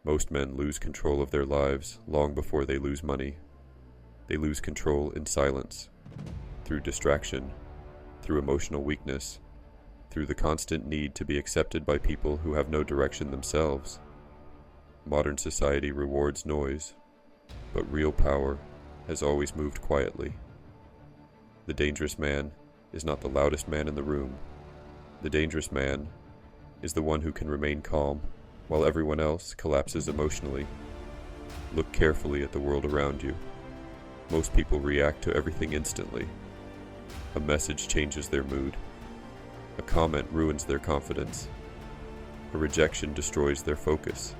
Most men lose control of their lives long before they lose money. They lose control in silence, through distraction, through emotional weakness, through the constant need to be accepted by people who have no direction themselves. Modern society rewards noise, but real power has always moved quietly. The dangerous man is not the loudest man in the room. The dangerous man is the one who can remain calm while everyone else collapses emotionally. Look carefully at the world around you. Most people react to everything instantly. A message changes their mood. A comment ruins their confidence. A rejection destroys their focus.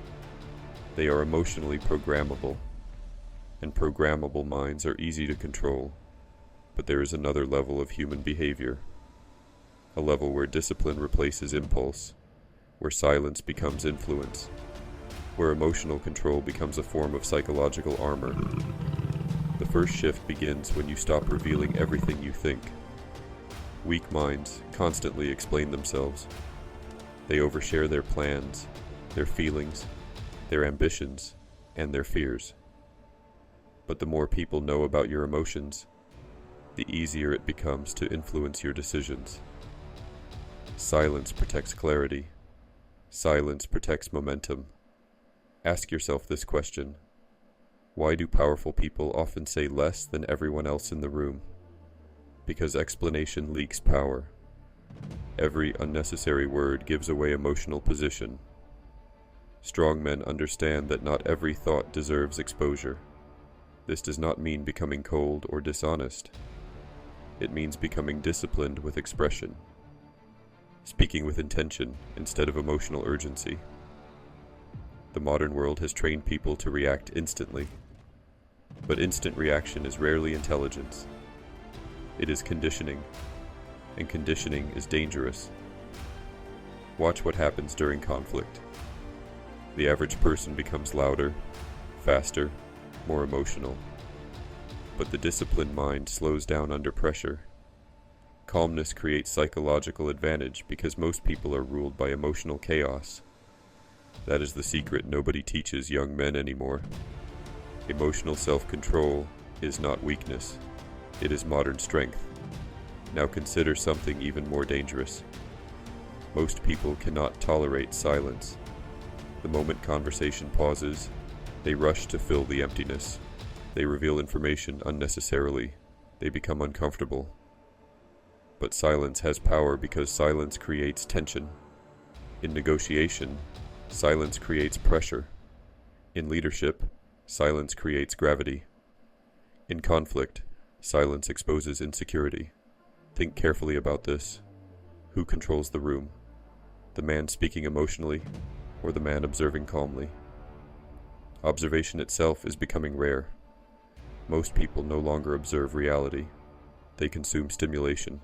They are emotionally programmable, and programmable minds are easy to control. But there is another level of human behavior, a level where discipline replaces impulse, where silence becomes influence, where emotional control becomes a form of psychological armor. The first shift begins when you stop revealing everything you think. Weak minds constantly explain themselves. They overshare their plans, their feelings, their ambitions, and their fears. But the more people know about your emotions, the easier it becomes to influence your decisions. Silence protects clarity. Silence protects momentum. Ask yourself this question: why do powerful people often say less than everyone else in the room? Because explanation leaks power. Every unnecessary word gives away emotional position. Strong men understand that not every thought deserves exposure. This does not mean becoming cold or dishonest. It means becoming disciplined with expression, speaking with intention instead of emotional urgency. The modern world has trained people to react instantly, but instant reaction is rarely intelligence. It is conditioning, and conditioning is dangerous. Watch what happens during conflict. The average person becomes louder, faster, more emotional. But the disciplined mind slows down under pressure. Calmness creates psychological advantage because most people are ruled by emotional chaos. That is the secret nobody teaches young men anymore. Emotional self-control is not weakness. It is modern strength. Now consider something even more dangerous. Most people cannot tolerate silence. The moment conversation pauses, they rush to fill the emptiness. They reveal information unnecessarily. They become uncomfortable. But silence has power because silence creates tension. In negotiation, silence creates pressure. In leadership, silence creates gravity. In conflict, silence exposes insecurity. Think carefully about this. Who controls the room? The man speaking emotionally, or the man observing calmly? Observation itself is becoming rare. Most people no longer observe reality. They consume stimulation.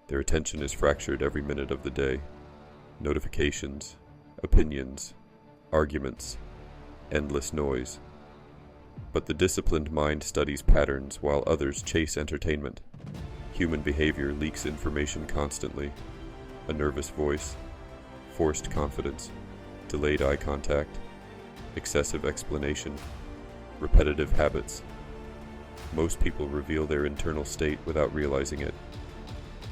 Their attention is fractured every minute of the day. Notifications, opinions, arguments, endless noise. But the disciplined mind studies patterns while others chase entertainment. Human behavior leaks information constantly. A nervous voice, forced confidence, delayed eye contact, excessive explanation, repetitive habits. Most people reveal their internal state without realizing it.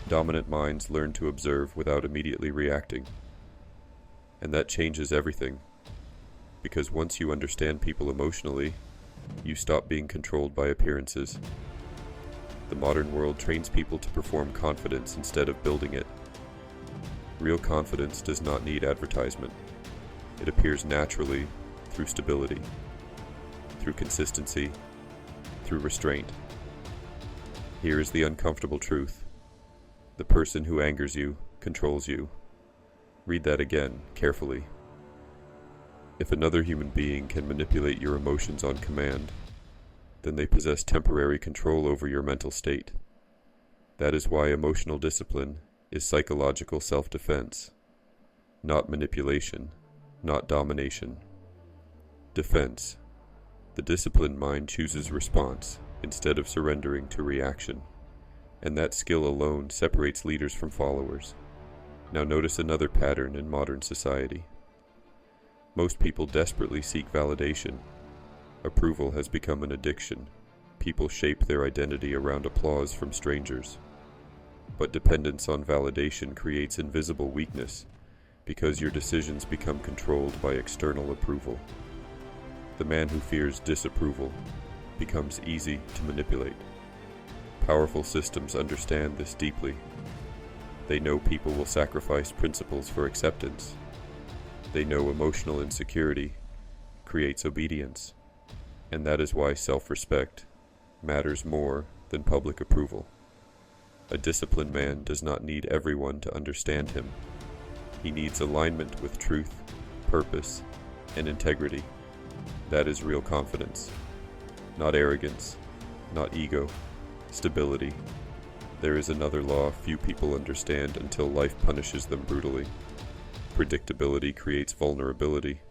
Dominant minds learn to observe without immediately reacting. And that changes everything. Because once you understand people emotionally, you stop being controlled by appearances. The modern world trains people to perform confidence instead of building it. Real confidence does not need advertisement. It appears naturally through stability, through consistency, through restraint. Here is the uncomfortable truth. The person who angers you controls you. Read that again, carefully. If another human being can manipulate your emotions on command, then they possess temporary control over your mental state. That is why emotional discipline is psychological self-defense, not manipulation, not domination. Defense. The disciplined mind chooses response instead of surrendering to reaction, and that skill alone separates leaders from followers. Now notice another pattern in modern society. Most people desperately seek validation. Approval has become an addiction. People shape their identity around applause from strangers. But dependence on validation creates invisible weakness, because your decisions become controlled by external approval. The man who fears disapproval becomes easy to manipulate. Powerful systems understand this deeply. They know people will sacrifice principles for acceptance. They know emotional insecurity creates obedience, and that is why self-respect matters more than public approval. A disciplined man does not need everyone to understand him. He needs alignment with truth, purpose, and integrity. That is real confidence. Not arrogance, not ego, stability. There is another law few people understand until life punishes them brutally. Predictability creates vulnerability.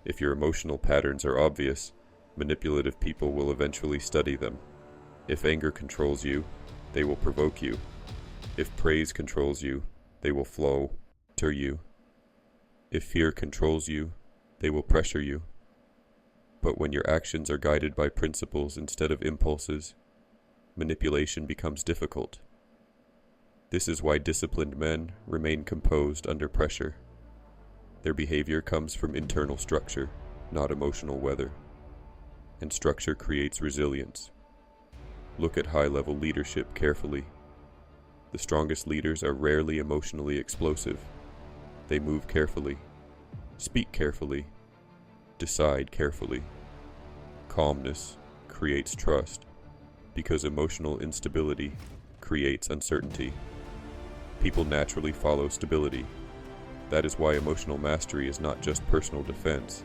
If your emotional patterns are obvious, manipulative people will eventually study them. If anger controls you, they will provoke you. If praise controls you, they will flow to you. If fear controls you, they will pressure you. But when your actions are guided by principles instead of impulses, manipulation becomes difficult. This is why disciplined men remain composed under pressure. Their behavior comes from internal structure, not emotional weather. And structure creates resilience. Look at high-level leadership carefully. The strongest leaders are rarely emotionally explosive. They move carefully, speak carefully, decide carefully. Calmness creates trust, because emotional instability creates uncertainty. People naturally follow stability. That is why emotional mastery is not just personal defense.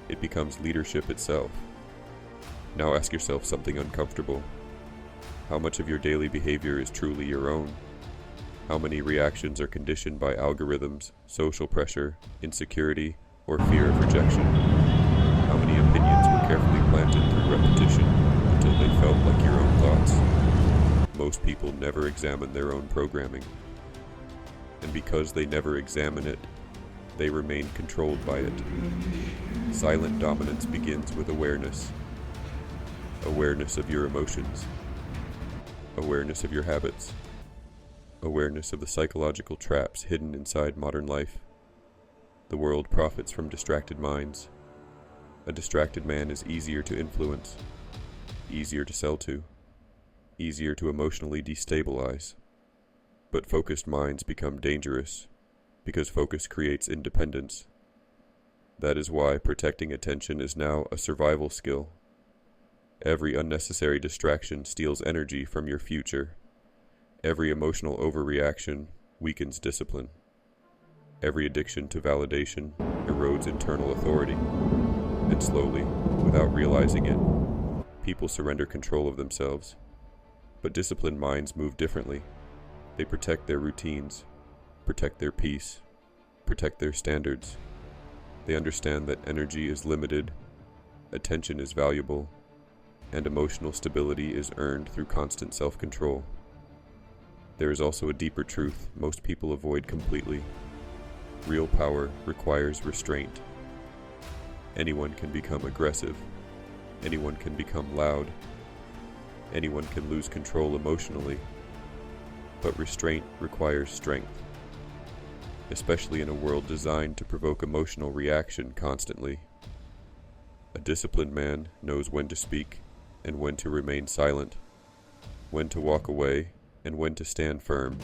It becomes leadership itself. Now ask yourself something uncomfortable. How much of your daily behavior is truly your own? How many reactions are conditioned by algorithms, social pressure, insecurity, or fear of rejection? How many opinions were carefully planted through repetition until they felt like your own thoughts? Most people never examine their own programming. And because they never examine it, they remain controlled by it. Silent dominance begins with awareness. Awareness of your emotions. Awareness of your habits. Awareness of the psychological traps hidden inside modern life. The world profits from distracted minds. A distracted man is easier to influence, easier to sell to, easier to emotionally destabilize. But focused minds become dangerous, because focus creates independence. That is why protecting attention is now a survival skill. Every unnecessary distraction steals energy from your future. Every emotional overreaction weakens discipline. Every addiction to validation erodes internal authority. And slowly, without realizing it, people surrender control of themselves. But disciplined minds move differently. They protect their routines, protect their peace, protect their standards. They understand that energy is limited, attention is valuable, and emotional stability is earned through constant self-control. There is also a deeper truth most people avoid completely. Real power requires restraint. Anyone can become aggressive. Anyone can become loud. Anyone can lose control emotionally. But restraint requires strength, especially in a world designed to provoke emotional reaction constantly. A disciplined man knows when to speak and when to remain silent, when to walk away and when to stand firm,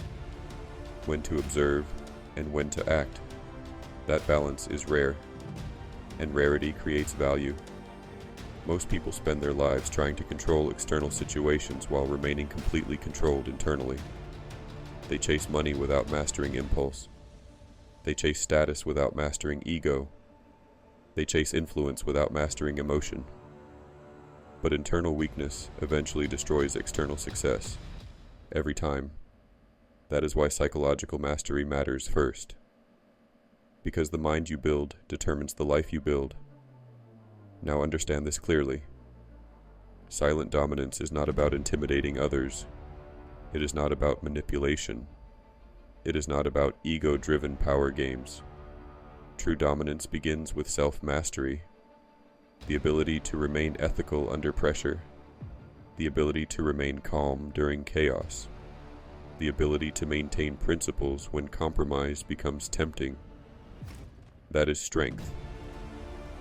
when to observe and when to act. That balance is rare, and rarity creates value. Most people spend their lives trying to control external situations while remaining completely controlled internally. They chase money without mastering impulse. They chase status without mastering ego. They chase influence without mastering emotion. But internal weakness eventually destroys external success. Every time. That is why psychological mastery matters first. Because the mind you build determines the life you build. Now understand this clearly. Silent dominance is not about intimidating others. It is not about manipulation. It is not about ego-driven power games. True dominance begins with self-mastery, the ability to remain ethical under pressure, the ability to remain calm during chaos, the ability to maintain principles when compromise becomes tempting. That is strength.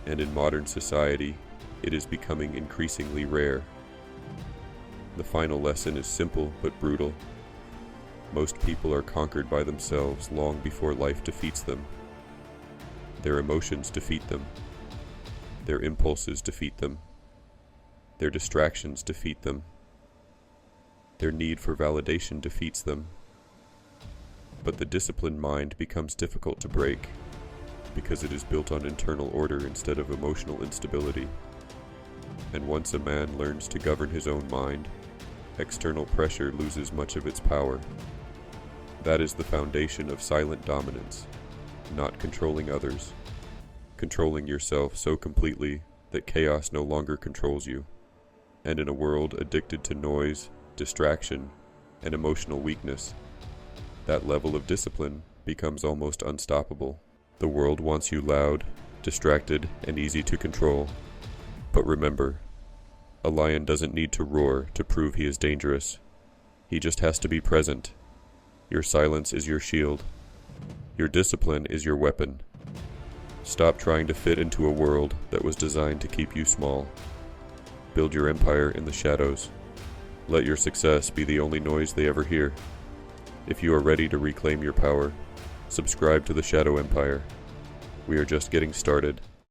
And in modern society, it is becoming increasingly rare. The final lesson is simple but brutal. Most people are conquered by themselves long before life defeats them. Their emotions defeat them. Their impulses defeat them. Their distractions defeat them. Their need for validation defeats them. But the disciplined mind becomes difficult to break because it is built on internal order instead of emotional instability. And once a man learns to govern his own mind, external pressure loses much of its power. That is the foundation of silent dominance, not controlling others, controlling yourself so completely that chaos no longer controls you. And in a world addicted to noise, distraction, and emotional weakness, that level of discipline becomes almost unstoppable. The world wants you loud, distracted, and easy to control. But remember, a lion doesn't need to roar to prove he is dangerous. He just has to be present. Your silence is your shield. Your discipline is your weapon. Stop trying to fit into a world that was designed to keep you small. Build your empire in the shadows. Let your success be the only noise they ever hear. If you are ready to reclaim your power, subscribe to the Shadow Empire. We are just getting started.